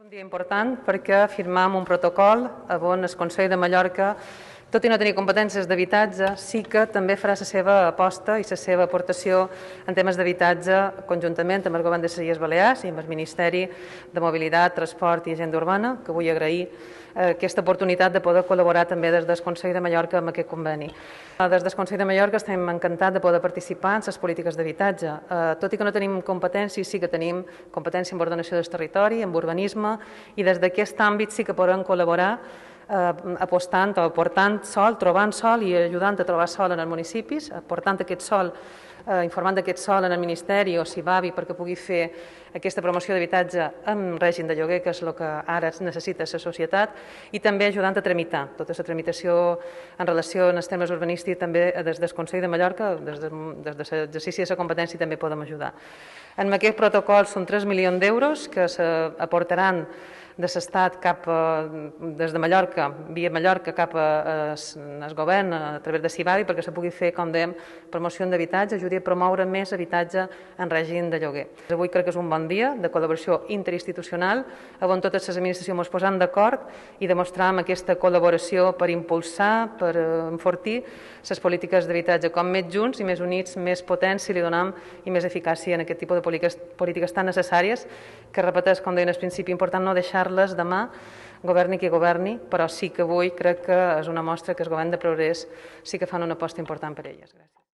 Un dia important perquè firmam un protocol on el Consell de Mallorca, tot i no tenir competències d'habitatge, sí que també farà la seva aposta i la seva aportació en temes d'habitatge conjuntament amb el Govern de les Illes Balears i amb el Ministeri de Mobilitat, Transport i Agenda Urbana, que vull agrair aquesta oportunitat de poder col·laborar també des del Consell de Mallorca amb aquest conveni. Des del Consell de Mallorca estem encantats de poder participar en les polítiques d'habitatge. Tot i que no tenim competències, sí que tenim competència en ordenació del territori, en urbanisme, i des d'aquest àmbit sí que podem col·laborar apostant o aportant sol, trobant sol i ajudant a trobar sol en els municipis, aportant aquest sol, informant d'aquest sol en el Ministeri o CIVABI perquè pugui fer aquesta promoció d'habitatge en règim de lloguer, que és el que ara necessita la societat, i també ajudant a tramitar tota la tramitació en relació amb els temes urbanístics. També des del Consell de Mallorca, des de l'exercici de la competència, també podem ajudar. En aquest protocol són 3 milions d'euros que s'aportaran de l'Estat des de Mallorca, via Mallorca, cap al govern a través de CIVABI perquè se pugui fer, com dèiem, promoció d'habitatge, ajudi a promoure més habitatge en règim de lloguer. Avui crec que és un bon dia de col·laboració interinstitucional on totes les administracions ens posem d'acord i demostrem aquesta col·laboració per impulsar, per enfortir les polítiques d'habitatge. Com més junts i més units, més potència li donem i més eficàcia en aquest tipus de polítiques tan necessàries que, repeteix, com deia al principi, important no deixar-les demà, governi qui governi, però sí que avui crec que és una mostra que el govern de Progrés sí que fan una aposta important per elles. Gràcies.